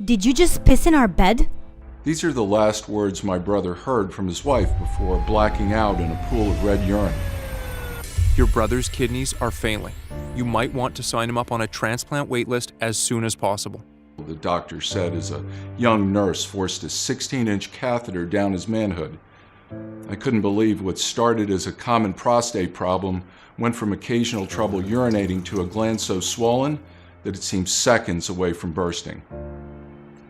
Did you just piss in our bed? These are the last words my brother heard from his wife before blacking out in a pool of red urine. Your brother's kidneys are failing. You might want to sign him up on a transplant waitlist as soon as possible. The doctor said as a young nurse forced a 16-inch catheter down his manhood. I couldn't believe what started as a common prostate problem went from occasional trouble urinating to a gland so swollen that it seemed seconds away from bursting.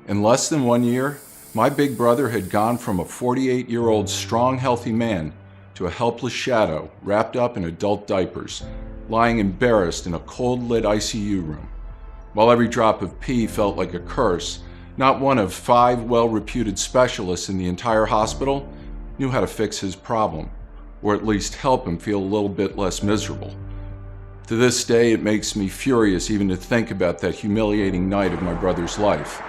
In less than 1 year, my big brother had gone from a 48-year-old strong, healthy man to a helpless shadow wrapped up in adult diapers, lying embarrassed in a cold-lit ICU room. While every drop of pee felt like a curse, not one of 5 well-reputed specialists in the entire hospital knew how to fix his problem, or at least help him feel a little bit less miserable. To this day, it makes me furious even to think about that humiliating night of my brother's life.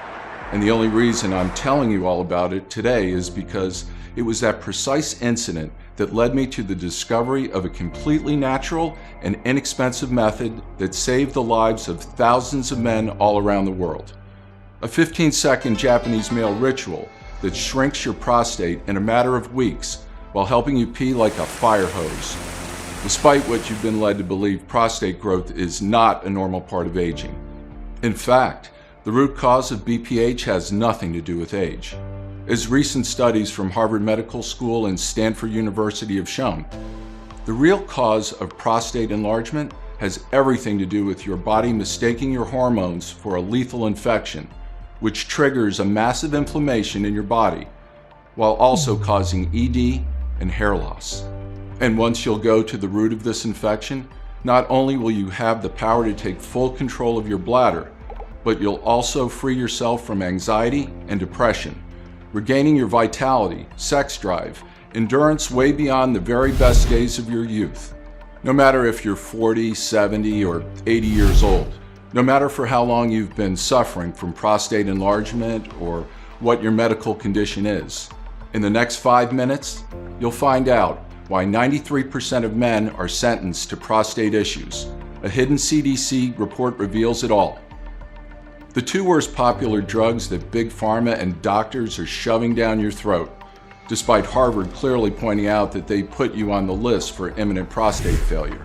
And the only reason I'm telling you all about it today is because it was that precise incident that led me to the discovery of a completely natural and inexpensive method that saved the lives of thousands of men all around the world. A 15-second Japanese male ritual that shrinks your prostate in a matter of weeks while helping you pee like a fire hose. Despite what you've been led to believe, prostate growth is not a normal part of aging. In fact, the root cause of BPH has nothing to do with age. As recent studies from Harvard Medical School and Stanford University have shown, the real cause of prostate enlargement has everything to do with your body mistaking your hormones for a lethal infection, which triggers a massive inflammation in your body, while also causing ED and hair loss. And once you'll go to the root of this infection, not only will you have the power to take full control of your bladder, but you'll also free yourself from anxiety and depression, regaining your vitality, sex drive, endurance way beyond the very best days of your youth. No matter if you're 40, 70, or 80 years old, no matter for how long you've been suffering from prostate enlargement or what your medical condition is, in the next 5 minutes, you'll find out why 93% of men are sentenced to prostate issues. A hidden CDC report reveals it all. The 2 worst popular drugs that big pharma and doctors are shoving down your throat, despite Harvard clearly pointing out that they put you on the list for imminent prostate failure.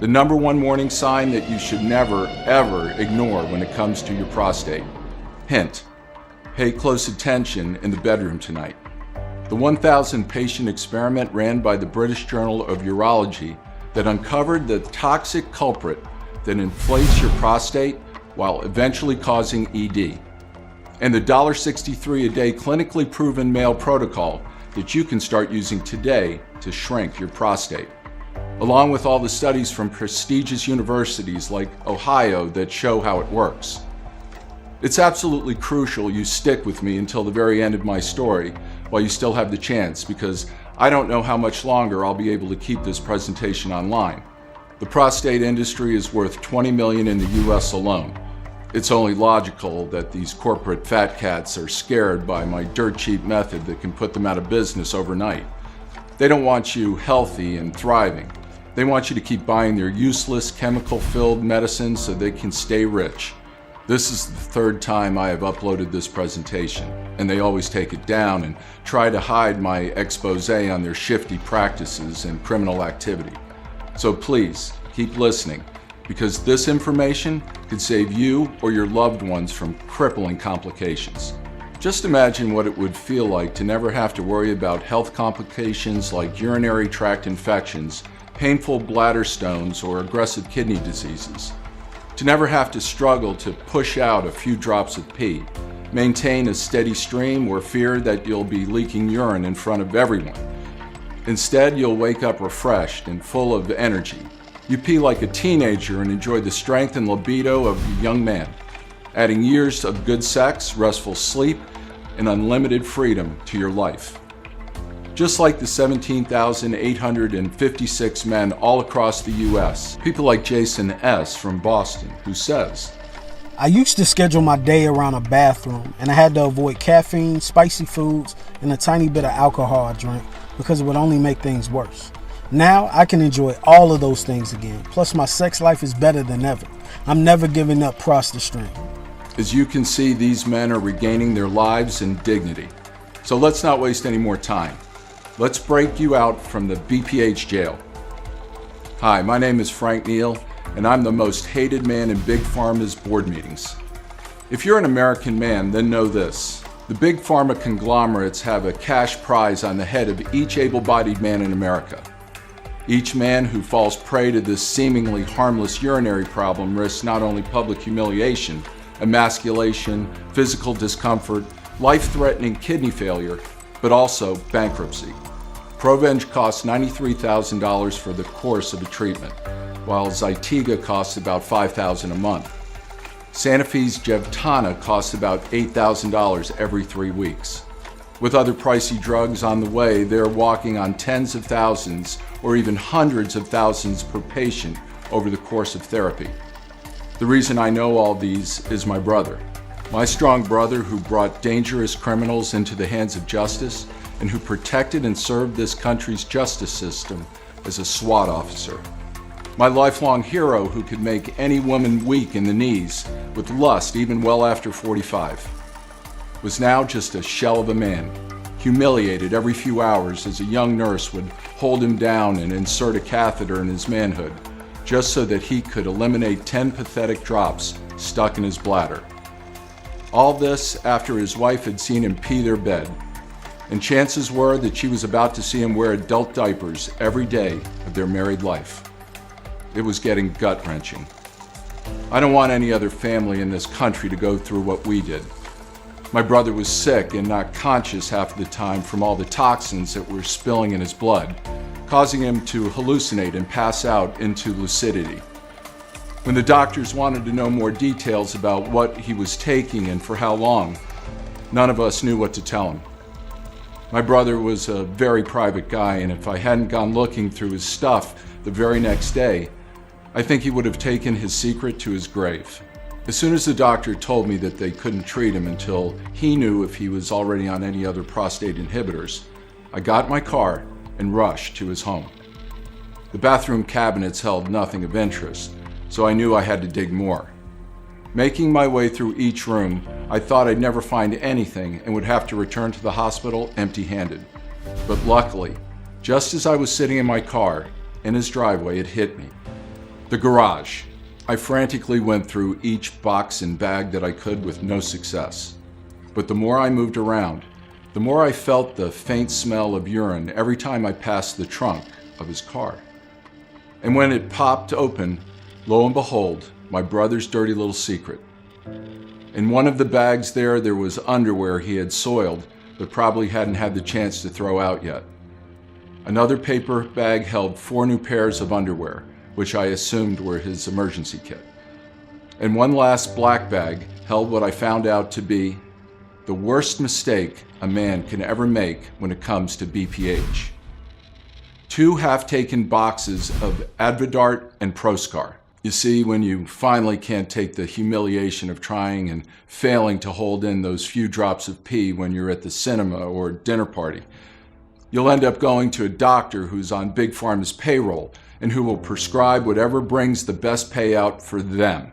The number 1 warning sign that you should never, ever ignore when it comes to your prostate. Hint: pay close attention in the bedroom tonight. The 1,000 patient experiment ran by the British Journal of Urology that uncovered the toxic culprit that inflates your prostate while eventually causing ED. And the $1.63 a day clinically proven male protocol that you can start using today to shrink your prostate, along with all the studies from prestigious universities like Ohio that show how it works. It's absolutely crucial you stick with me until the very end of my story while you still have the chance, because I don't know how much longer I'll be able to keep this presentation online. The prostate industry is worth $20 million in the US alone. It's only logical that these corporate fat cats are scared by my dirt cheap method that can put them out of business overnight. They don't want you healthy and thriving. They want you to keep buying their useless, chemical-filled medicines so they can stay rich. This is the 3rd time I have uploaded this presentation, and they always take it down and try to hide my expose on their shifty practices and criminal activity. So please, keep listening, because this information could save you or your loved ones from crippling complications. Just imagine what it would feel like to never have to worry about health complications like urinary tract infections, painful bladder stones, or aggressive kidney diseases. To never have to struggle to push out a few drops of pee, maintain a steady stream, or fear that you'll be leaking urine in front of everyone. Instead, you'll wake up refreshed and full of energy. You pee like a teenager and enjoy the strength and libido of a young man, adding years of good sex, restful sleep, and unlimited freedom to your life. Just like the 17,856 men all across the US, people like Jason S. from Boston, who says, I used to schedule my day around a bathroom, and I had to avoid caffeine, spicy foods, and a tiny bit of alcohol I drank because it would only make things worse. Now I can enjoy all of those things again. Plus my sex life is better than ever. I'm never giving up ProstaStream. As you can see, these men are regaining their lives and dignity. So let's not waste any more time. Let's break you out from the BPH jail. Hi, my name is Frank Neal, and I'm the most hated man in Big Pharma's board meetings. If you're an American man, then know this. The Big Pharma conglomerates have a cash prize on the head of each able-bodied man in America. Each man who falls prey to this seemingly harmless urinary problem risks not only public humiliation, emasculation, physical discomfort, life-threatening kidney failure, but also bankruptcy. Provenge costs $93,000 for the course of a treatment, while Zytiga costs about $5,000 a month. Sanofi's Gevtana costs about $8,000 every 3 weeks. With other pricey drugs on the way, they're walking on tens of thousands or even hundreds of thousands per patient over the course of therapy. The reason I know all these is my brother. My strong brother who brought dangerous criminals into the hands of justice and who protected and served this country's justice system as a SWAT officer. My lifelong hero who could make any woman weak in the knees with lust even well after 45. Was now just a shell of a man, humiliated every few hours as a young nurse would hold him down and insert a catheter in his manhood, just so that he could eliminate 10 pathetic drops stuck in his bladder. All this after his wife had seen him pee their bed, and chances were that she was about to see him wear adult diapers every day of their married life. It was getting gut-wrenching. I don't want any other family in this country to go through what we did. My brother was sick and not conscious half the time from all the toxins that were spilling in his blood, causing him to hallucinate and pass out into lucidity. When the doctors wanted to know more details about what he was taking and for how long, none of us knew what to tell him. My brother was a very private guy, and if I hadn't gone looking through his stuff the very next day, I think he would have taken his secret to his grave. As soon as the doctor told me that they couldn't treat him until he knew if he was already on any other prostate inhibitors, I got in my car and rushed to his home. The bathroom cabinets held nothing of interest, so I knew I had to dig more. Making my way through each room, I thought I'd never find anything and would have to return to the hospital empty-handed. But luckily, just as I was sitting in my car, in his driveway, it hit me. The garage. I frantically went through each box and bag that I could with no success. But the more I moved around, the more I felt the faint smell of urine every time I passed the trunk of his car. And when it popped open, lo and behold, my brother's dirty little secret. In one of the bags there was underwear he had soiled, but probably hadn't had the chance to throw out yet. Another paper bag held 4 new pairs of underwear, which I assumed were his emergency kit. And one last black bag held what I found out to be the worst mistake a man can ever make when it comes to BPH. 2 half-taken boxes of Advidart and Proscar. You see, when you finally can't take the humiliation of trying and failing to hold in those few drops of pee when you're at the cinema or dinner party, you'll end up going to a doctor who's on Big Pharma's payroll and who will prescribe whatever brings the best payout for them.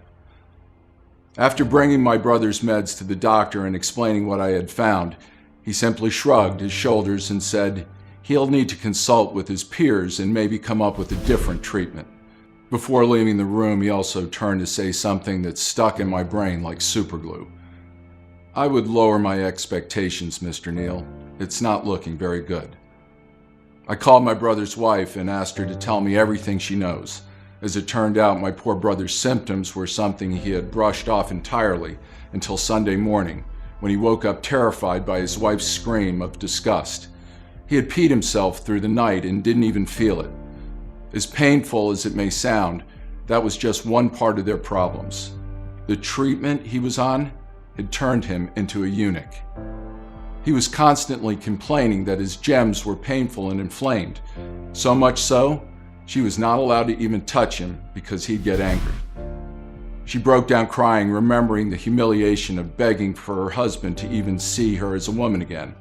After bringing my brother's meds to the doctor and explaining what I had found, he simply shrugged his shoulders and said he'll need to consult with his peers and maybe come up with a different treatment. Before leaving the room, he also turned to say something that stuck in my brain like superglue. I would lower my expectations, Mr. Neal. It's not looking very good. I called my brother's wife and asked her to tell me everything she knows. As it turned out, my poor brother's symptoms were something he had brushed off entirely until Sunday morning, when he woke up terrified by his wife's scream of disgust. He had peed himself through the night and didn't even feel it. As painful as it may sound, that was just one part of their problems. The treatment he was on had turned him into a eunuch. He was constantly complaining that his gems were painful and inflamed, so much so, she was not allowed to even touch him because he'd get angry. She broke down crying, remembering the humiliation of begging for her husband to even see her as a woman again.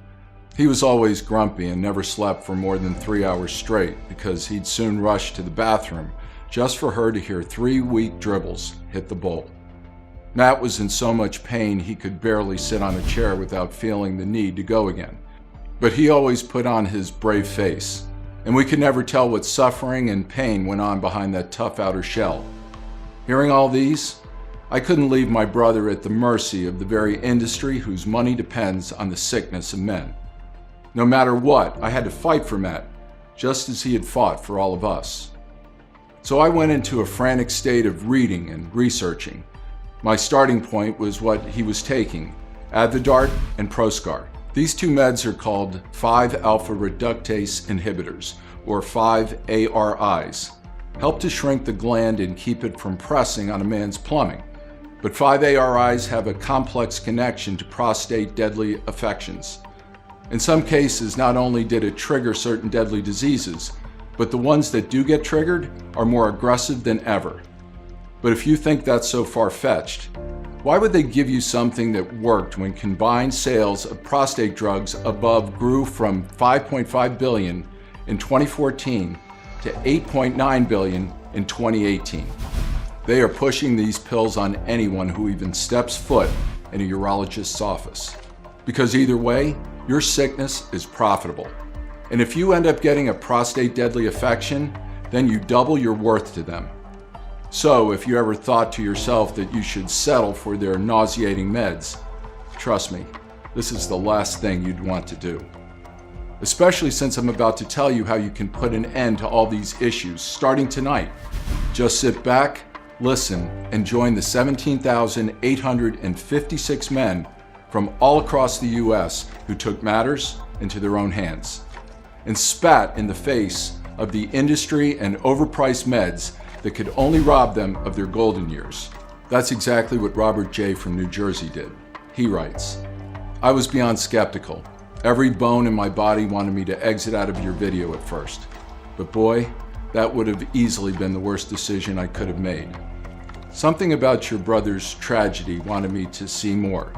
He was always grumpy and never slept for more than 3 hours straight because he'd soon rush to the bathroom just for her to hear 3 weak dribbles hit the bowl. Matt was in so much pain he could barely sit on a chair without feeling the need to go again. But he always put on his brave face, and we could never tell what suffering and pain went on behind that tough outer shell. Hearing all these, I couldn't leave my brother at the mercy of the very industry whose money depends on the sickness of men. No matter what, I had to fight for Matt, just as he had fought for all of us. So I went into a frantic state of reading and researching. My starting point was what he was taking, Advidart and Proscar. These two meds are called 5-alpha reductase inhibitors, or 5-ARIs, help to shrink the gland and keep it from pressing on a man's plumbing. But 5-ARIs have a complex connection to prostate deadly affections. In some cases, not only did it trigger certain deadly diseases, but the ones that do get triggered are more aggressive than ever. But if you think that's so far-fetched, why would they give you something that worked when combined sales of prostate drugs above grew from $5.5 billion in 2014 to $8.9 billion in 2018? They are pushing these pills on anyone who even steps foot in a urologist's office. Because either way, your sickness is profitable. And if you end up getting a prostate deadly affection, then you double your worth to them. So if you ever thought to yourself that you should settle for their nauseating meds, trust me, this is the last thing you'd want to do. Especially since I'm about to tell you how you can put an end to all these issues starting tonight. Just sit back, listen, and join the 17,856 men from all across the US who took matters into their own hands and spat in the face of the industry and overpriced meds that could only rob them of their golden years. That's exactly what Robert J. from New Jersey did. He writes, "I was beyond skeptical. Every bone in my body wanted me to exit out of your video at first. But boy, that would have easily been the worst decision I could have made. Something about your brother's tragedy wanted me to see more,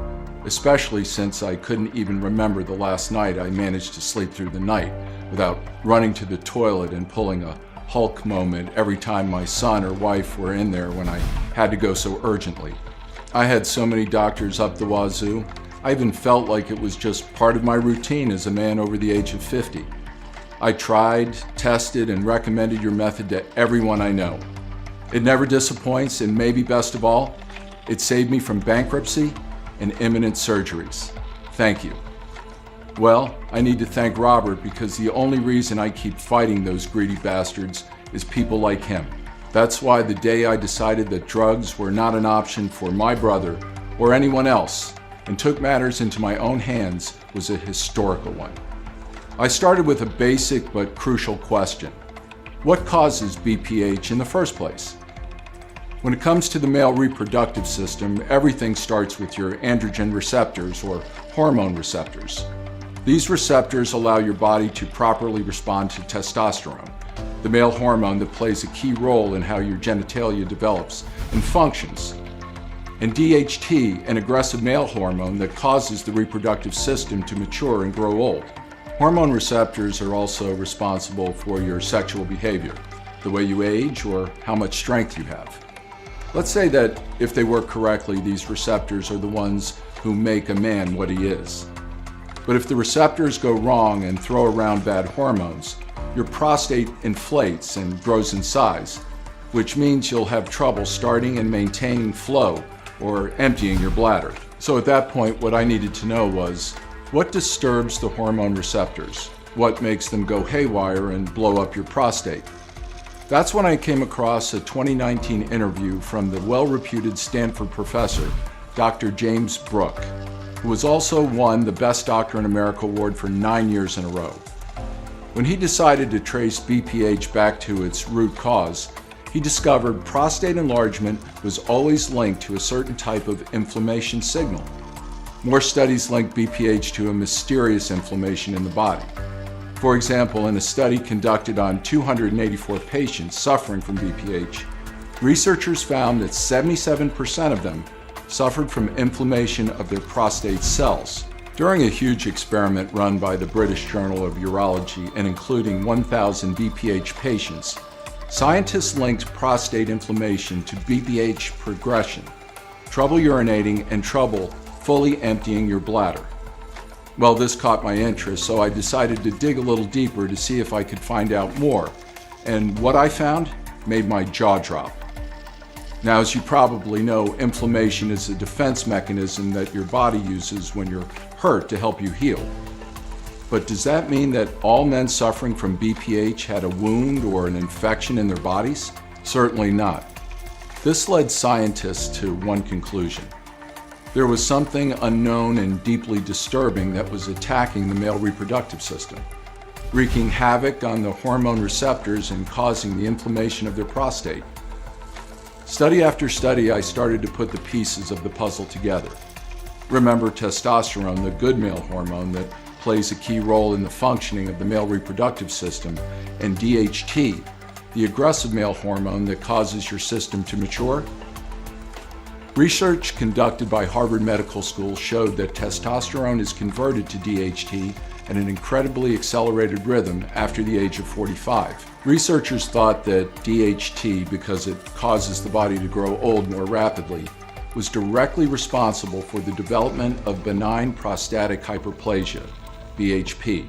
especially since I couldn't even remember the last night I managed to sleep through the night without running to the toilet and pulling a Hulk moment every time my son or wife were in there when I had to go so urgently. I had so many doctors up the wazoo, I even felt like it was just part of my routine as a man over the age of 50. I tried, tested, and recommended your method to everyone I know. It never disappoints, and maybe best of all, it saved me from bankruptcy and imminent surgeries. Thank you." Well, I need to thank Robert because the only reason I keep fighting those greedy bastards is people like him. That's why the day I decided that drugs were not an option for my brother or anyone else and took matters into my own hands was a historical one. I started with a basic but crucial question. What causes BPH in the first place? When it comes to the male reproductive system, everything starts with your androgen receptors or hormone receptors. These receptors allow your body to properly respond to testosterone, the male hormone that plays a key role in how your genitalia develops and functions, and DHT, an aggressive male hormone that causes the reproductive system to mature and grow old. Hormone receptors are also responsible for your sexual behavior, the way you age, or how much strength you have. Let's say that if they work correctly, these receptors are the ones who make a man what he is. But if the receptors go wrong and throw around bad hormones, your prostate inflates and grows in size, which means you'll have trouble starting and maintaining flow or emptying your bladder. So at that point, what I needed to know was, what disturbs the hormone receptors? What makes them go haywire and blow up your prostate? That's when I came across a 2019 interview from the well-reputed Stanford professor, Dr. James Brook, who has also won the Best Doctor in America award for 9 years in a row. When he decided to trace BPH back to its root cause, he discovered prostate enlargement was always linked to a certain type of inflammation signal. More studies link BPH to a mysterious inflammation in the body. For example, in a study conducted on 284 patients suffering from BPH, researchers found that 77% of them suffered from inflammation of their prostate cells. During a huge experiment run by the British Journal of Urology and including 1,000 BPH patients, scientists linked prostate inflammation to BPH progression. trouble urinating, and trouble fully emptying your bladder. Well, this caught my interest, so I decided to dig a little deeper to see if I could find out more. And what I found made my jaw drop. Now, as you probably know, inflammation is a defense mechanism that your body uses when you're hurt to help you heal. But does that mean that all men suffering from BPH had a wound or an infection in their bodies? Certainly not. This led scientists to one conclusion. There was something unknown and deeply disturbing that was attacking the male reproductive system, wreaking havoc on the hormone receptors and causing the inflammation of their prostate. Study after study, I started to put the pieces of the puzzle together. Remember testosterone, the good male hormone that plays a key role in the functioning of the male reproductive system, and DHT, the aggressive male hormone that causes your system to mature? Research conducted by Harvard Medical School showed that testosterone is converted to DHT at an incredibly accelerated rhythm after the age of 45. Researchers thought that DHT, because it causes the body to grow old more rapidly, was directly responsible for the development of benign prostatic hyperplasia, BHP,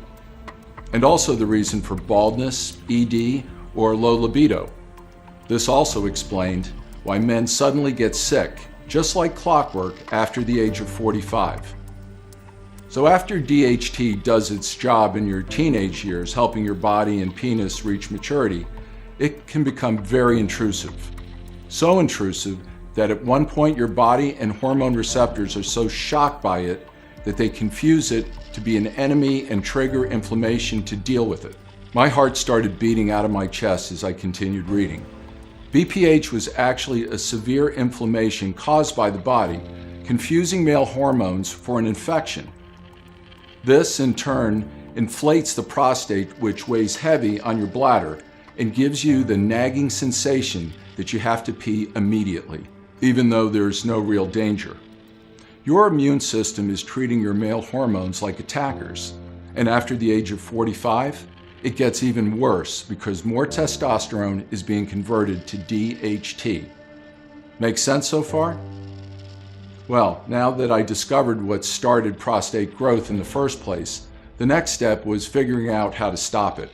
and also the reason for baldness, ED, or low libido. This also explained why men suddenly get sick, just like clockwork, after the age of 45. So after DHT does its job in your teenage years, helping your body and penis reach maturity, it can become very intrusive. So intrusive that at one point your body and hormone receptors are so shocked by it that they confuse it to be an enemy and trigger inflammation to deal with it. My heart started beating out of my chest as I continued reading. BPH was actually a severe inflammation caused by the body, confusing male hormones for an infection. This, in turn, inflates the prostate, which weighs heavy on your bladder and gives you the nagging sensation that you have to pee immediately, even though there's no real danger. Your immune system is treating your male hormones like attackers, and after the age of 45, it gets even worse because more testosterone is being converted to DHT. Make sense so far? Well, now that I discovered what started prostate growth in the first place, the next step was figuring out how to stop it.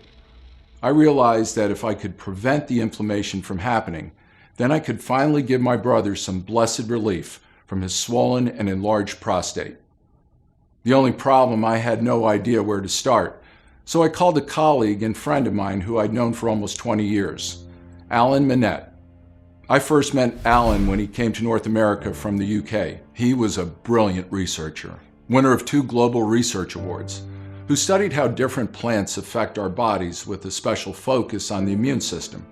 I realized that if I could prevent the inflammation from happening, then I could finally give my brother some blessed relief from his swollen and enlarged prostate. The only problem, I had no idea where to start, so I called a colleague and friend of mine who I'd known for almost 20 years, Alan Minette. I first met Alan when he came to North America from the UK. He was a brilliant researcher, winner of 2 Global Research Awards, who studied how different plants affect our bodies with a special focus on the immune system.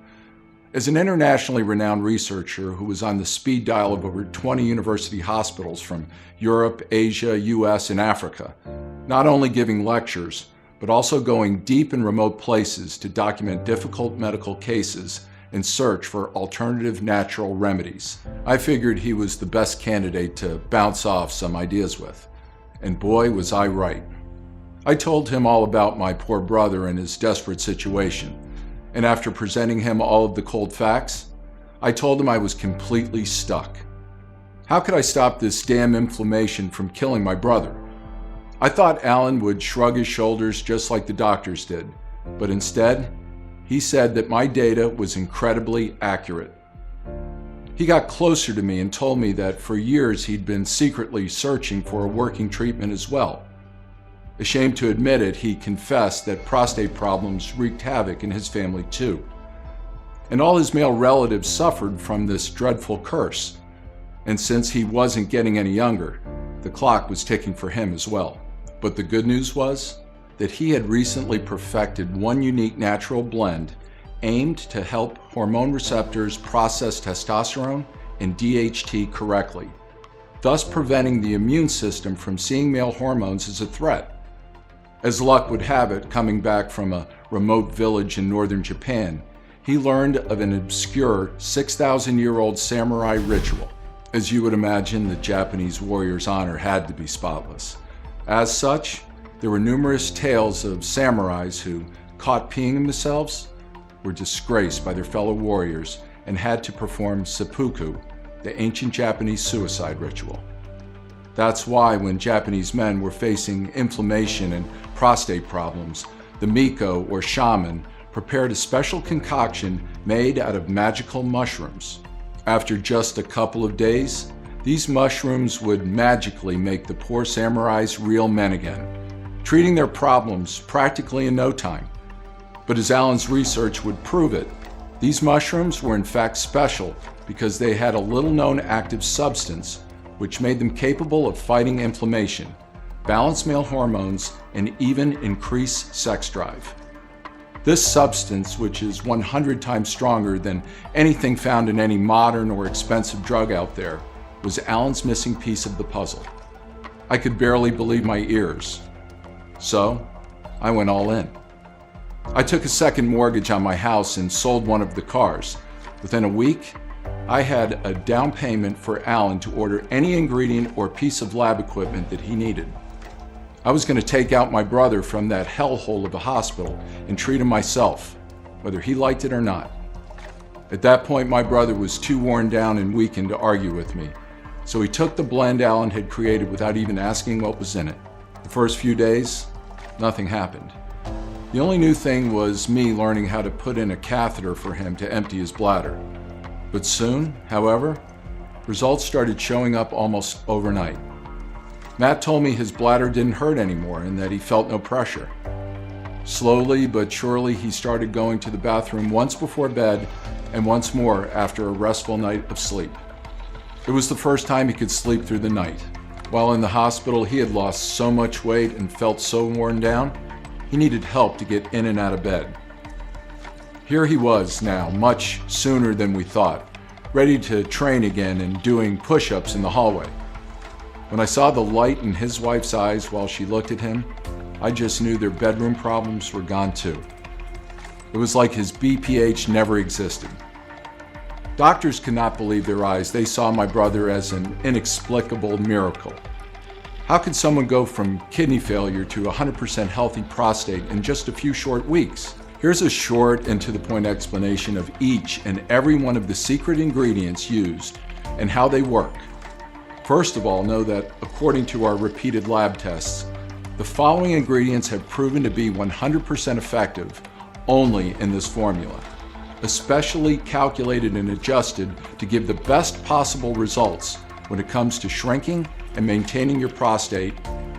As an internationally renowned researcher who was on the speed dial of over 20 university hospitals from Europe, Asia, US, and Africa, not only giving lectures, but also going deep in remote places to document difficult medical cases and search for alternative natural remedies, I figured he was the best candidate to bounce off some ideas with. And boy, was I right. I told him all about my poor brother and his desperate situation, and after presenting him all of the cold facts, I told him I was completely stuck. How could I stop this damn inflammation from killing my brother? I thought Alan would shrug his shoulders just like the doctors did, but instead, he said that my data was incredibly accurate. He got closer to me and told me that for years he'd been secretly searching for a working treatment as well. Ashamed to admit it, he confessed that prostate problems wreaked havoc in his family too. And all his male relatives suffered from this dreadful curse. And since he wasn't getting any younger, the clock was ticking for him as well. But the good news was that he had recently perfected one unique natural blend aimed to help hormone receptors process testosterone and DHT correctly, thus preventing the immune system from seeing male hormones as a threat. As luck would have it, coming back from a remote village in northern Japan, he learned of an obscure 6,000-year-old samurai ritual. As you would imagine, the Japanese warrior's honor had to be spotless. As such, there were numerous tales of samurais who, caught peeing themselves, were disgraced by their fellow warriors and had to perform seppuku, the ancient Japanese suicide ritual. That's why when Japanese men were facing inflammation and prostate problems, the Miko or shaman prepared a special concoction made out of magical mushrooms. After just a couple of days, these mushrooms would magically make the poor samurais real men again, treating their problems practically in no time. But as Alan's research would prove it, these mushrooms were in fact special because they had a little-known active substance which made them capable of fighting inflammation, balance male hormones, and even increase sex drive. This substance, which is 100 times stronger than anything found in any modern or expensive drug out there, was Alan's missing piece of the puzzle. I could barely believe my ears. So, I went all in. I took a second mortgage on my house and sold one of the cars. Within a week, I had a down payment for Alan to order any ingredient or piece of lab equipment that he needed. I was going to take out my brother from that hellhole of a hospital and treat him myself, whether he liked it or not. At that point, my brother was too worn down and weakened to argue with me, so he took the blend Alan had created without even asking what was in it. The first few days, nothing happened. The only new thing was me learning how to put in a catheter for him to empty his bladder. But soon, however, results started showing up almost overnight. Matt told me his bladder didn't hurt anymore and that he felt no pressure. Slowly but surely, he started going to the bathroom once before bed and once more after a restful night of sleep. It was the first time he could sleep through the night. While in the hospital, he had lost so much weight and felt so worn down, he needed help to get in and out of bed. Here he was now, much sooner than we thought, ready to train again and doing push-ups in the hallway. When I saw the light in his wife's eyes while she looked at him, I just knew their bedroom problems were gone too. It was like his BPH never existed. Doctors could not believe their eyes. They saw my brother as an inexplicable miracle. How could someone go from kidney failure to 100% healthy prostate in just a few short weeks? Here's a short and to-the-point explanation of each and every one of the secret ingredients used and how they work. First of all, know that according to our repeated lab tests, the following ingredients have proven to be 100% effective only in this formula, especially calculated and adjusted to give the best possible results when it comes to shrinking and maintaining your prostate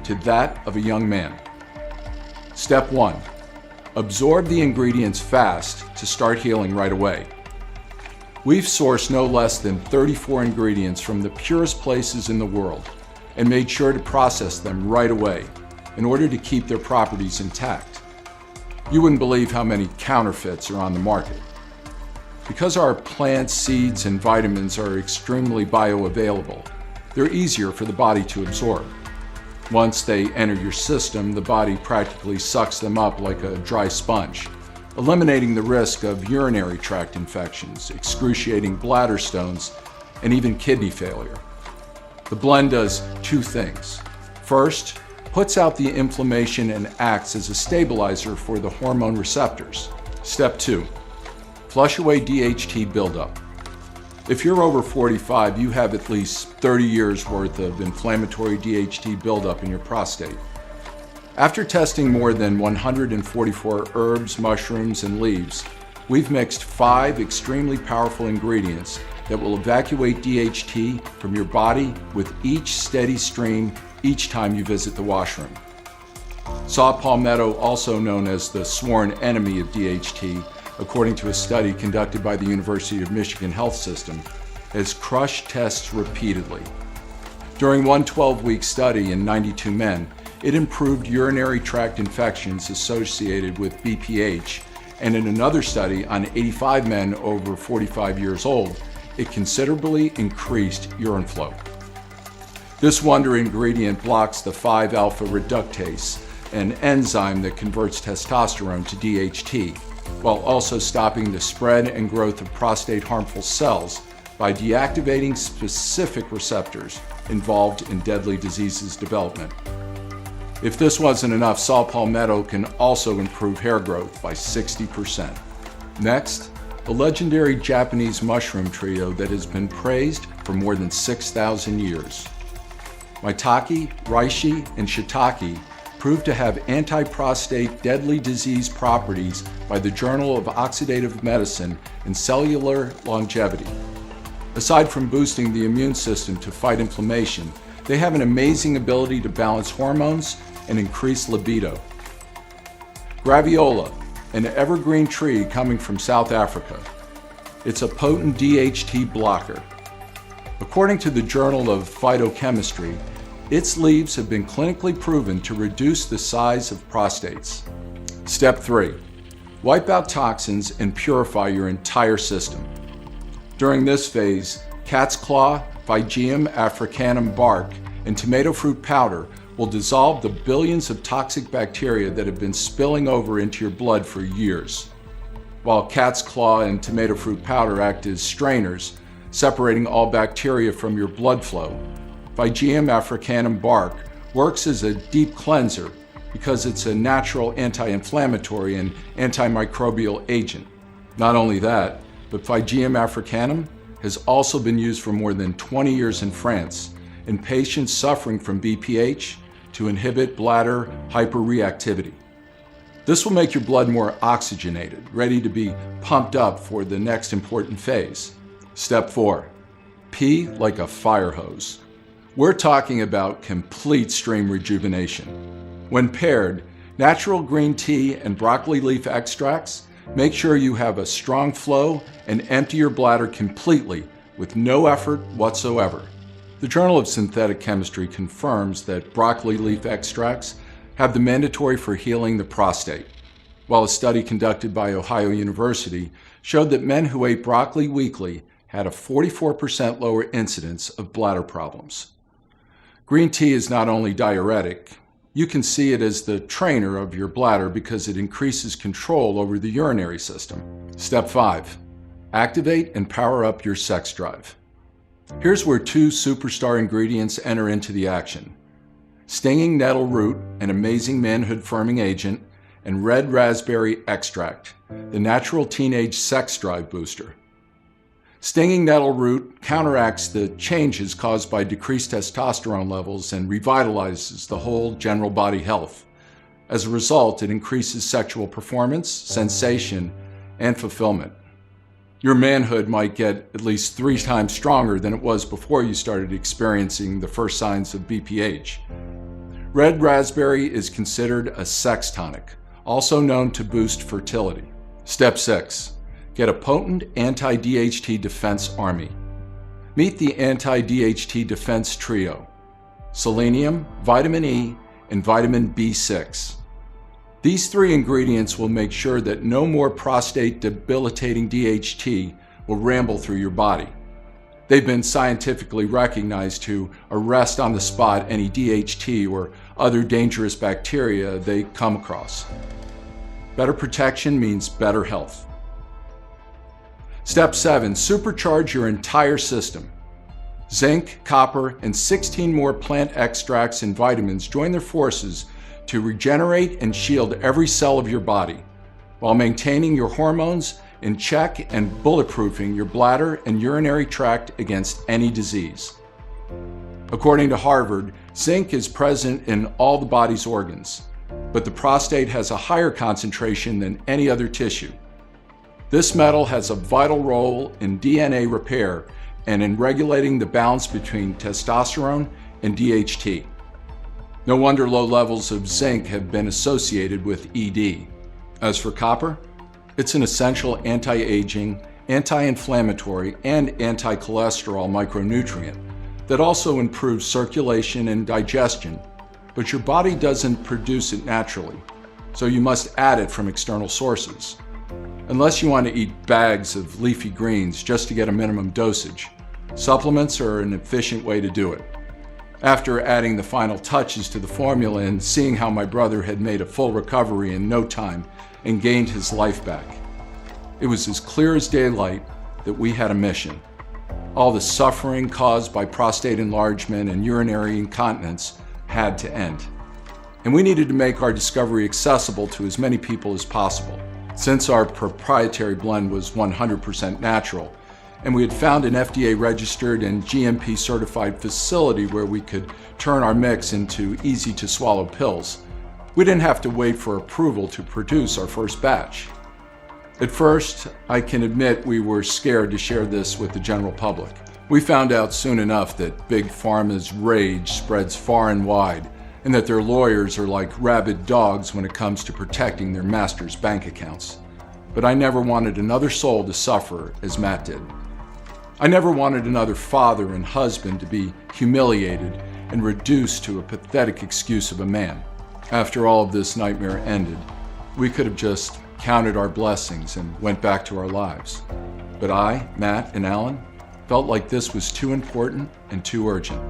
to that of a young man. Step 1. Absorb the ingredients fast to start healing right away. We've sourced no less than 34 ingredients from the purest places in the world and made sure to process them right away in order to keep their properties intact. You wouldn't believe how many counterfeits are on the market. Because our plants, seeds, and vitamins are extremely bioavailable, they're easier for the body to absorb. Once they enter your system, the body practically sucks them up like a dry sponge, eliminating the risk of urinary tract infections, excruciating bladder stones, and even kidney failure. The blend does two things. First, puts out the inflammation and acts as a stabilizer for the hormone receptors. Step 2, flush away DHT buildup. If you're over 45, you have at least 30 years worth of inflammatory DHT buildup in your prostate. After testing more than 144 herbs, mushrooms, and leaves, we've mixed 5 extremely powerful ingredients that will evacuate DHT from your body with each steady stream each time you visit the washroom. Saw palmetto, also known as the sworn enemy of DHT, according to a study conducted by the University of Michigan Health System, has crushed tests repeatedly. During one 12-week study in 92 men, it improved urinary tract infections associated with BPH, and in another study on 85 men over 45 years old, it considerably increased urine flow. This wonder ingredient blocks the 5-alpha reductase, an enzyme that converts testosterone to DHT, while also stopping the spread and growth of prostate harmful cells by deactivating specific receptors involved in deadly diseases development. If this wasn't enough, saw palmetto can also improve hair growth by 60%. Next, a legendary Japanese mushroom trio that has been praised for more than 6,000 years. Maitake, reishi, and shiitake proved to have anti-prostate deadly disease properties by the Journal of Oxidative Medicine and Cellular Longevity. Aside from boosting the immune system to fight inflammation, they have an amazing ability to balance hormones and increase libido. Graviola, an evergreen tree coming from South Africa. It's a potent DHT blocker. According to the Journal of Phytochemistry, its leaves have been clinically proven to reduce the size of prostates. Step 3. Wipe out toxins and purify your entire system. During this phase, cat's claw, Pygeum africanum bark, and tomato fruit powder will dissolve the billions of toxic bacteria that have been spilling over into your blood for years. While cat's claw and tomato fruit powder act as strainers, separating all bacteria from your blood flow, Pygeum africanum bark works as a deep cleanser because it's a natural anti-inflammatory and antimicrobial agent. Not only that, but Pygeum africanum has also been used for more than 20 years in France in patients suffering from BPH to inhibit bladder hyperreactivity. This will make your blood more oxygenated, ready to be pumped up for the next important phase. Step 4. Pee like a fire hose. We're talking about complete stream rejuvenation. When paired, natural green tea and broccoli leaf extracts make sure you have a strong flow and empty your bladder completely with no effort whatsoever. The Journal of Synthetic Chemistry confirms that broccoli leaf extracts have the mandatory for healing the prostate, while a study conducted by Ohio University showed that men who ate broccoli weekly had a 44% lower incidence of bladder problems. Green tea is not only diuretic, you can see it as the trainer of your bladder because it increases control over the urinary system. Step 5. Activate and power up your sex drive. Here's where two superstar ingredients enter into the action. Stinging nettle root, an amazing manhood firming agent, and red raspberry extract, the natural teenage sex drive booster. Stinging nettle root counteracts the changes caused by decreased testosterone levels and revitalizes the whole general body health. As a result, it increases sexual performance, sensation, and fulfillment. Your manhood might get at least 3 times stronger than it was before you started experiencing the first signs of BPH. Red raspberry is considered a sex tonic, also known to boost fertility. Step 6. Get a potent anti-DHT defense army. Meet the anti-DHT defense trio: selenium, vitamin E, and vitamin B6. These 3 ingredients will make sure that no more prostate-debilitating DHT will ramble through your body. They've been scientifically recognized to arrest on the spot any DHT or other dangerous bacteria they come across. Better protection means better health. Step 7. Supercharge your entire system. Zinc, copper, and 16 more plant extracts and vitamins join their forces to regenerate and shield every cell of your body, while maintaining your hormones in check and bulletproofing your bladder and urinary tract against any disease. According to Harvard, zinc is present in all the body's organs, but the prostate has a higher concentration than any other tissue. This metal has a vital role in DNA repair and in regulating the balance between testosterone and DHT. No wonder low levels of zinc have been associated with ED. As for copper, it's an essential anti-aging, anti-inflammatory, and anti-cholesterol micronutrient that also improves circulation and digestion, but your body doesn't produce it naturally, so you must add it from external sources. Unless you want to eat bags of leafy greens just to get a minimum dosage, supplements are an efficient way to do it. After adding the final touches to the formula and seeing how my brother had made a full recovery in no time and gained his life back, it was as clear as daylight that we had a mission. All the suffering caused by prostate enlargement and urinary incontinence had to end. And we needed to make our discovery accessible to as many people as possible. Since our proprietary blend was 100% natural, and we had found an FDA-registered and GMP-certified facility where we could turn our mix into easy-to-swallow pills, we didn't have to wait for approval to produce our first batch. At first, I can admit we were scared to share this with the general public. We found out soon enough that Big Pharma's rage spreads far and wide, and that their lawyers are like rabid dogs when it comes to protecting their master's bank accounts. But I never wanted another soul to suffer as Matt did. I never wanted another father and husband to be humiliated and reduced to a pathetic excuse of a man. After all of this nightmare ended, we could have just counted our blessings and went back to our lives. But I, Matt, and Alan felt like this was too important and too urgent.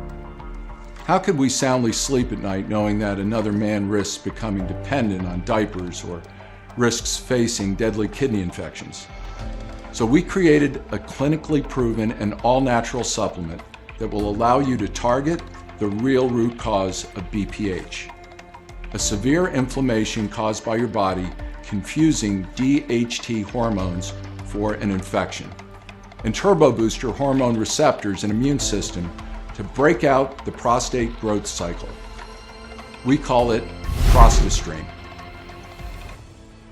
How could we soundly sleep at night knowing that another man risks becoming dependent on diapers or risks facing deadly kidney infections? So we created a clinically proven and all-natural supplement that will allow you to target the real root cause of BPH, a severe inflammation caused by your body confusing DHT hormones for an infection, and turbo boost your hormone receptors and immune system to break out the prostate growth cycle. We call it ProstaStream.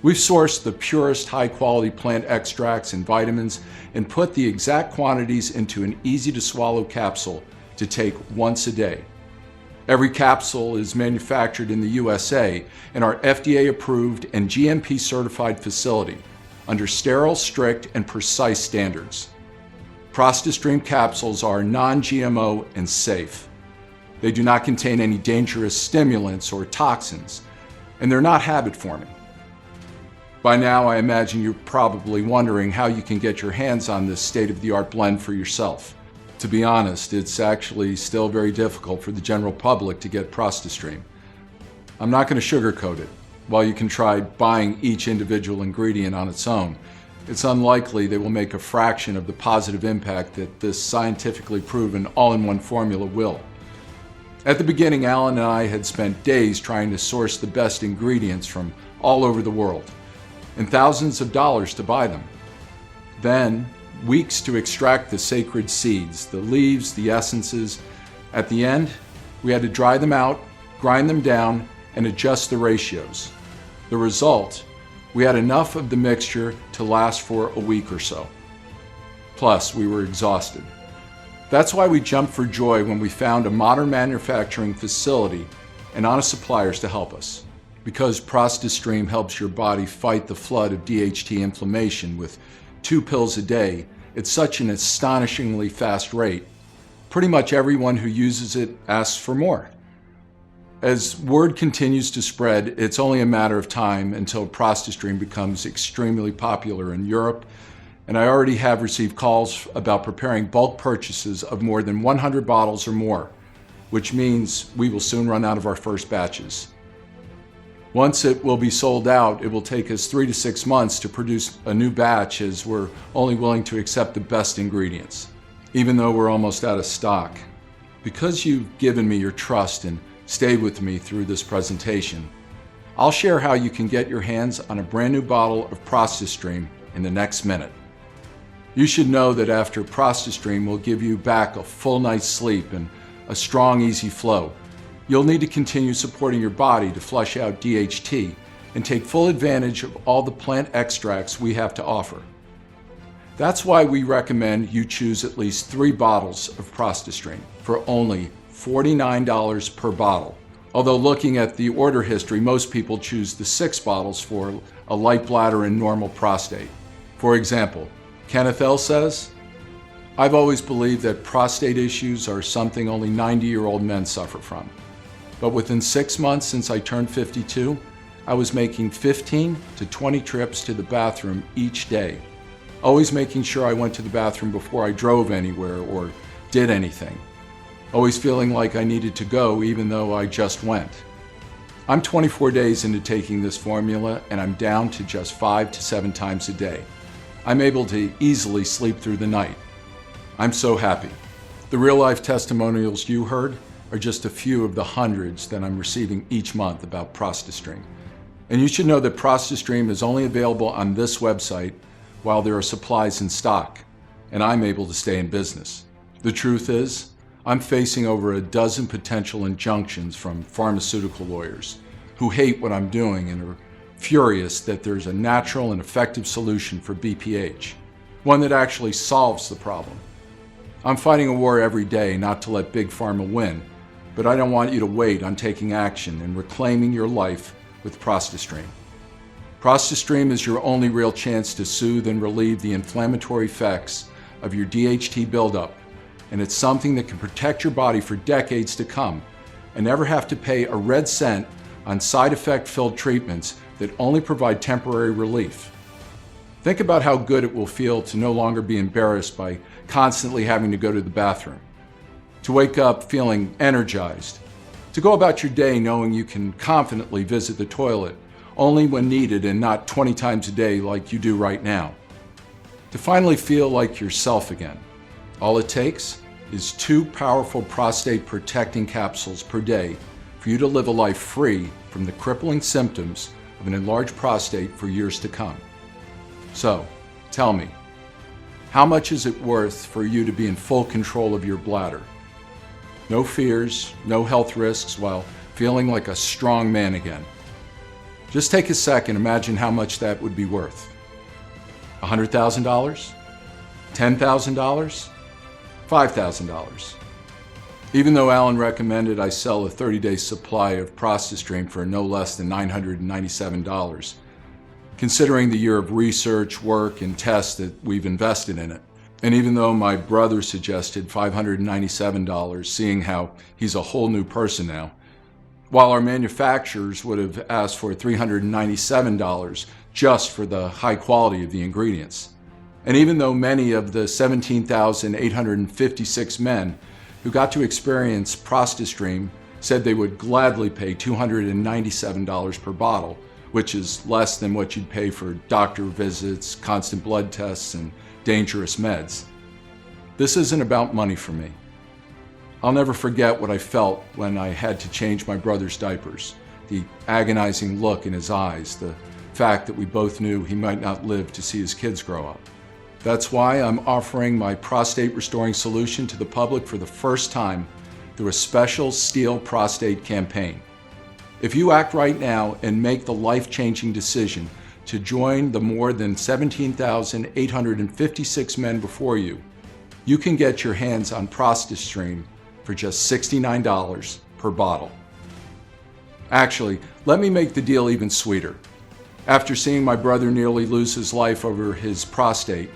We've sourced the purest high-quality plant extracts and vitamins and put the exact quantities into an easy-to-swallow capsule to take once a day. Every capsule is manufactured in the USA in our FDA-approved and GMP-certified facility under sterile, strict, and precise standards. ProstaStream capsules are non-GMO and safe. They do not contain any dangerous stimulants or toxins, and they're not habit-forming. By now, I imagine you're probably wondering how you can get your hands on this state-of-the-art blend for yourself. To be honest, it's actually still very difficult for the general public to get ProstaStream. I'm not going to sugarcoat it. While you can try buying each individual ingredient on its own, it's unlikely they will make a fraction of the positive impact that this scientifically proven all-in-one formula will. At the beginning, Alan and I had spent days trying to source the best ingredients from all over the world, and thousands of dollars to buy them. Then, weeks to extract the sacred seeds, the leaves, the essences. At the end, we had to dry them out, grind them down, and adjust the ratios. The result, we had enough of the mixture to last for a week or so. Plus, we were exhausted. That's why we jumped for joy when we found a modern manufacturing facility and honest suppliers to help us. Because ProstaStream helps your body fight the flood of DHT inflammation with 2 pills a day at such an astonishingly fast rate, pretty much everyone who uses it asks for more. As word continues to spread, it's only a matter of time until ProstaStream becomes extremely popular in Europe, and I already have received calls about preparing bulk purchases of more than 100 bottles or more, which means we will soon run out of our first batches. Once it will be sold out, it will take us 3 to 6 months to produce a new batch, as we're only willing to accept the best ingredients, even though we're almost out of stock. Because you've given me your trust and stayed with me through this presentation, I'll share how you can get your hands on a brand new bottle of ProstaStream in the next minute. You should know that after ProstaStream will give you back a full night's sleep and a strong, easy flow, you'll need to continue supporting your body to flush out DHT and take full advantage of all the plant extracts we have to offer. That's why we recommend you choose at least 3 bottles of ProstaStream for only $49 per bottle. Although looking at the order history, most people choose the 6 bottles for a light bladder and normal prostate. For example, Kenneth L. says, "I've always believed that prostate issues are something only 90-year-old men suffer from. But within 6 months since I turned 52, I was making 15 to 20 trips to the bathroom each day, always making sure I went to the bathroom before I drove anywhere or did anything, always feeling like I needed to go even though I just went. I'm 24 days into taking this formula, and I'm down to just 5 to 7 times a day. I'm able to easily sleep through the night. I'm so happy." The real-life testimonials you heard are just a few of the hundreds that I'm receiving each month about ProstaStream. And you should know that ProstaStream is only available on this website while there are supplies in stock, and I'm able to stay in business. The truth is, I'm facing over a dozen potential injunctions from pharmaceutical lawyers who hate what I'm doing and are furious that there's a natural and effective solution for BPH, one that actually solves the problem. I'm fighting a war every day not to let Big Pharma win, but I don't want you to wait on taking action and reclaiming your life with ProstaStream. ProstaStream is your only real chance to soothe and relieve the inflammatory effects of your DHT buildup, and it's something that can protect your body for decades to come and never have to pay a red cent on side effect-filled treatments that only provide temporary relief. Think about how good it will feel to no longer be embarrassed by constantly having to go to the bathroom, to wake up feeling energized, to go about your day knowing you can confidently visit the toilet only when needed and not 20 times a day like you do right now, to finally feel like yourself again. All it takes is 2 powerful prostate protecting capsules per day for you to live a life free from the crippling symptoms of an enlarged prostate for years to come. So, tell me, how much is it worth for you to be in full control of your bladder? No fears, no health risks, while feeling like a strong man again. Just take a second, imagine how much that would be worth. $100,000? $10,000? $5,000? Even though Alan recommended I sell a 30-day supply of ProstaStream for no less than $997, considering the year of research, work, and tests that we've invested in it. And even though my brother suggested $597, seeing how he's a whole new person now, while our manufacturers would have asked for $397 just for the high quality of the ingredients. And even though many of the 17,856 men who got to experience ProstaStream said they would gladly pay $297 per bottle, which is less than what you'd pay for doctor visits, constant blood tests, and dangerous meds. This isn't about money for me. I'll never forget what I felt when I had to change my brother's diapers, the agonizing look in his eyes, the fact that we both knew he might not live to see his kids grow up. That's why I'm offering my prostate restoring solution to the public for the first time through a special Steel Prostate campaign. If you act right now and make the life-changing decision to join the more than 17,856 men before you, you can get your hands on ProstaStream for just $69 per bottle. Actually, let me make the deal even sweeter. After seeing my brother nearly lose his life over his prostate,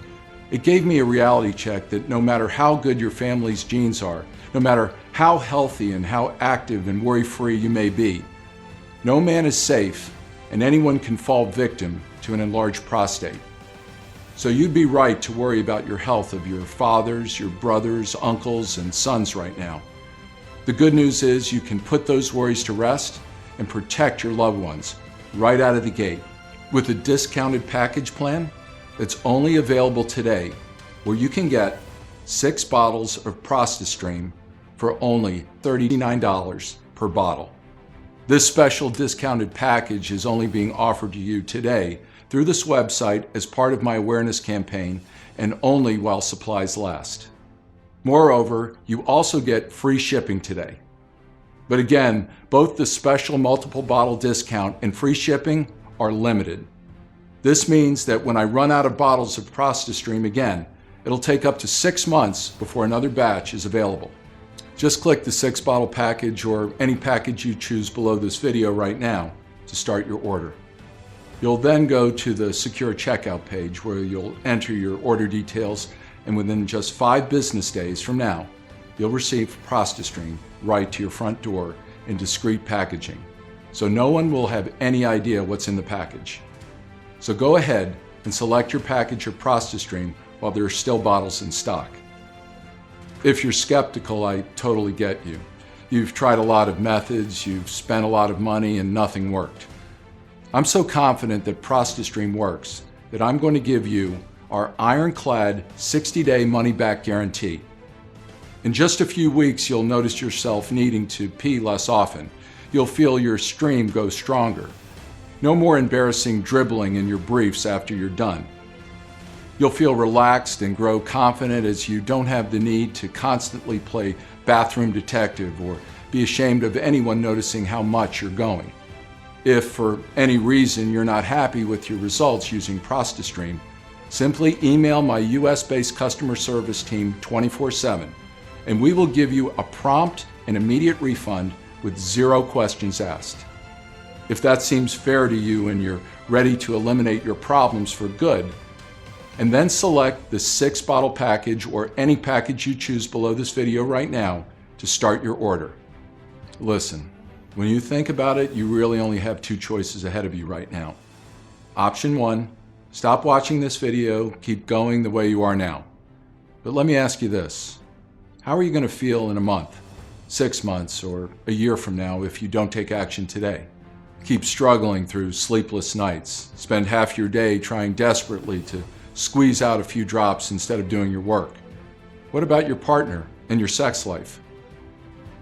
it gave me a reality check that no matter how good your family's genes are, no matter how healthy and how active and worry-free you may be, no man is safe and anyone can fall victim to an enlarged prostate. So you'd be right to worry about your health of your fathers, your brothers, uncles, and sons right now. The good news is you can put those worries to rest and protect your loved ones right out of the gate with a discounted package plan that's only available today, where you can get 6 bottles of ProstaStream for only $39 per bottle. This special discounted package is only being offered to you today through this website as part of my awareness campaign and only while supplies last. Moreover, you also get free shipping today. But again, both the special multiple bottle discount and free shipping are limited. This means that when I run out of bottles of ProstaStream again, it'll take up to 6 months before another batch is available. Just click the 6-bottle package or any package you choose below this video right now to start your order. You'll then go to the secure checkout page where you'll enter your order details, and within just 5 business days from now, you'll receive ProstaStream right to your front door in discreet packaging, so no one will have any idea what's in the package. So go ahead and select your package of ProstaStream while there are still bottles in stock. If you're skeptical, I totally get you. You've tried a lot of methods, you've spent a lot of money, and nothing worked. I'm so confident that ProstaStream works that I'm going to give you our ironclad 60-day money-back guarantee. In just a few weeks, you'll notice yourself needing to pee less often. You'll feel your stream go stronger. No more embarrassing dribbling in your briefs after you're done. You'll feel relaxed and grow confident as you don't have the need to constantly play bathroom detective or be ashamed of anyone noticing how much you're going. If for any reason you're not happy with your results using ProstaStream, simply email my US-based customer service team 24/7, and we will give you a prompt and immediate refund with 0 questions asked. If that seems fair to you and you're ready to eliminate your problems for good, and then select the 6-bottle package or any package you choose below this video right now to start your order. Listen, when you think about it, you really only have 2 choices ahead of you right now. Option 1, stop watching this video, keep going the way you are now. But let me ask you this, how are you going to feel in a month, 6 months, or a year from now if you don't take action today? Keep struggling through sleepless nights, spend half your day trying desperately to squeeze out a few drops instead of doing your work. What about your partner and your sex life?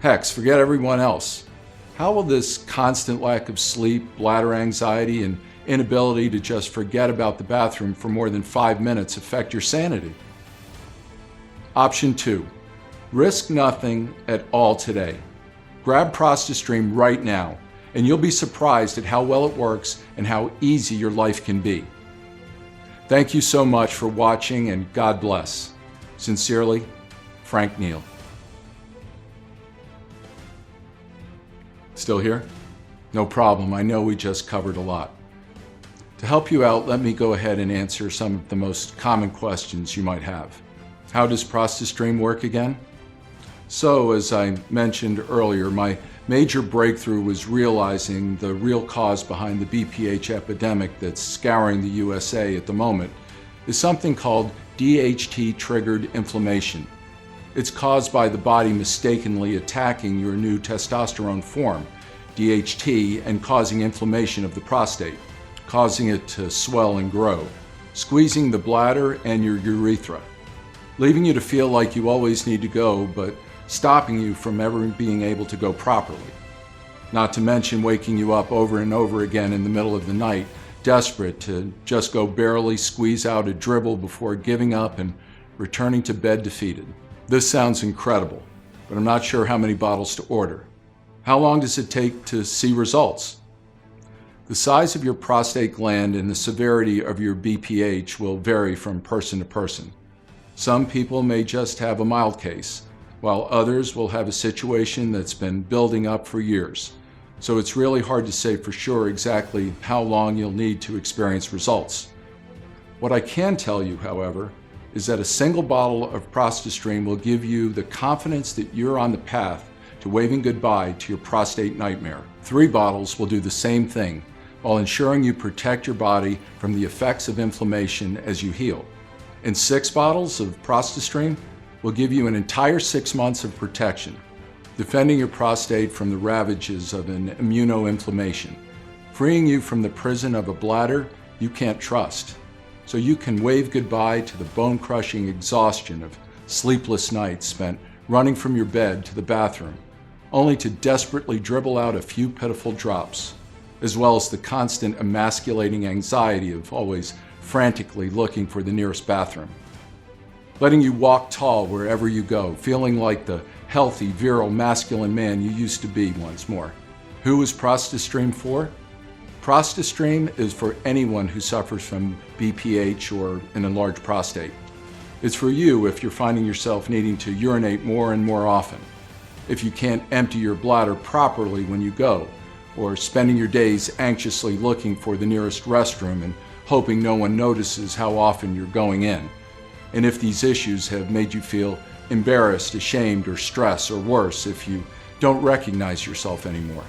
Heck, forget everyone else. How will this constant lack of sleep, bladder anxiety, and inability to just forget about the bathroom for more than 5 minutes affect your sanity? Option 2, risk nothing at all today. Grab ProstaStream right now, and you'll be surprised at how well it works and how easy your life can be. Thank you so much for watching, and God bless. Sincerely, Frank Neal. Still here? No problem, I know we just covered a lot. To help you out, let me go ahead and answer some of the most common questions you might have. How does ProstaStream work again? So, as I mentioned earlier, my major breakthrough was realizing the real cause behind the BPH epidemic that's scouring the USA at the moment is something called DHT-triggered inflammation. It's caused by the body mistakenly attacking your new testosterone form, DHT, and causing inflammation of the prostate, causing it to swell and grow, squeezing the bladder and your urethra, leaving you to feel like you always need to go, but stopping you from ever being able to go properly. Not to mention waking you up over and over again in the middle of the night, desperate to just go barely squeeze out a dribble before giving up and returning to bed defeated. This sounds incredible, but I'm not sure how many bottles to order. How long does it take to see results? The size of your prostate gland and the severity of your BPH will vary from person to person. Some people may just have a mild case, while others will have a situation that's been building up for years. So it's really hard to say for sure exactly how long you'll need to experience results. What I can tell you, however, is that a single bottle of ProstaStream will give you the confidence that you're on the path to waving goodbye to your prostate nightmare. 3 bottles will do the same thing, while ensuring you protect your body from the effects of inflammation as you heal. And 6 bottles of ProstaStream will give you an entire 6 months of protection, defending your prostate from the ravages of an immunoinflammation, freeing you from the prison of a bladder you can't trust, so you can wave goodbye to the bone-crushing exhaustion of sleepless nights spent running from your bed to the bathroom, only to desperately dribble out a few pitiful drops, as well as the constant emasculating anxiety of always frantically looking for the nearest bathroom. Letting you walk tall wherever you go, feeling like the healthy, virile, masculine man you used to be once more. Who is ProstaStream for? ProstaStream is for anyone who suffers from BPH or an enlarged prostate. It's for you if you're finding yourself needing to urinate more and more often, if you can't empty your bladder properly when you go, or spending your days anxiously looking for the nearest restroom and hoping no one notices how often you're going in, and if these issues have made you feel embarrassed, ashamed, or stressed, or worse, if you don't recognize yourself anymore.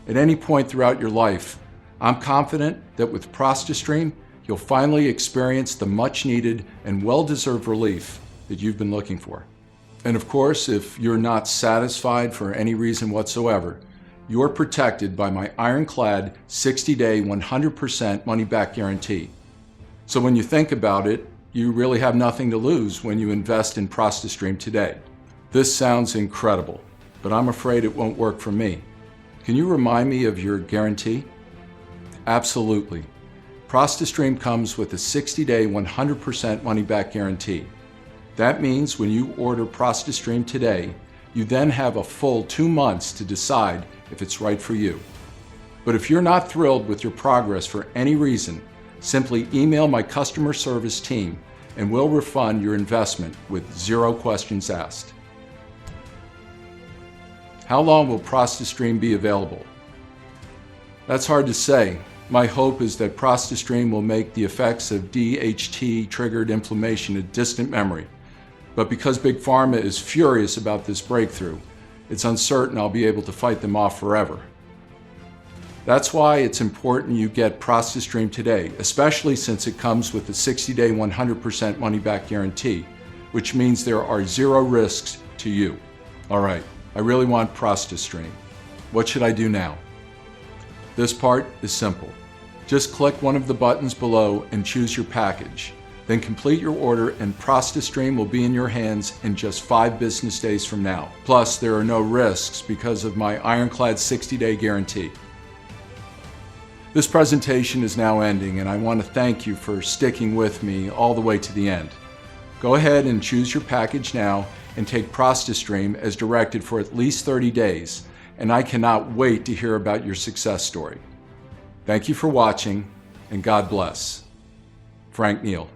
At any point throughout your life, I'm confident that with ProstaStream, you'll finally experience the much-needed and well-deserved relief that you've been looking for. And of course, if you're not satisfied for any reason whatsoever, you're protected by my ironclad 60-day, 100% money-back guarantee. So when you think about it, you really have nothing to lose when you invest in ProstaStream today. This sounds incredible, but I'm afraid it won't work for me. Can you remind me of your guarantee? Absolutely. ProstaStream comes with a 60-day, 100% money-back guarantee. That means when you order ProstaStream today, you then have a full 2 months to decide if it's right for you. But if you're not thrilled with your progress for any reason, simply email my customer service team and we'll refund your investment with 0 questions asked. How long will ProstaStream be available? That's hard to say. My hope is that ProstaStream will make the effects of DHT-triggered inflammation a distant memory. But because Big Pharma is furious about this breakthrough, it's uncertain I'll be able to fight them off forever. That's why it's important you get ProstaStream today, especially since it comes with a 60-day, 100% money-back guarantee, which means there are 0 risks to you. All right, I really want ProstaStream. What should I do now? This part is simple. Just click one of the buttons below and choose your package. Then complete your order and ProstaStream will be in your hands in just 5 business days from now. Plus, there are no risks because of my ironclad 60-day guarantee. This presentation is now ending, and I want to thank you for sticking with me all the way to the end. Go ahead and choose your package now and take ProstaStream as directed for at least 30 days, and I cannot wait to hear about your success story. Thank you for watching, and God bless. Frank Neal.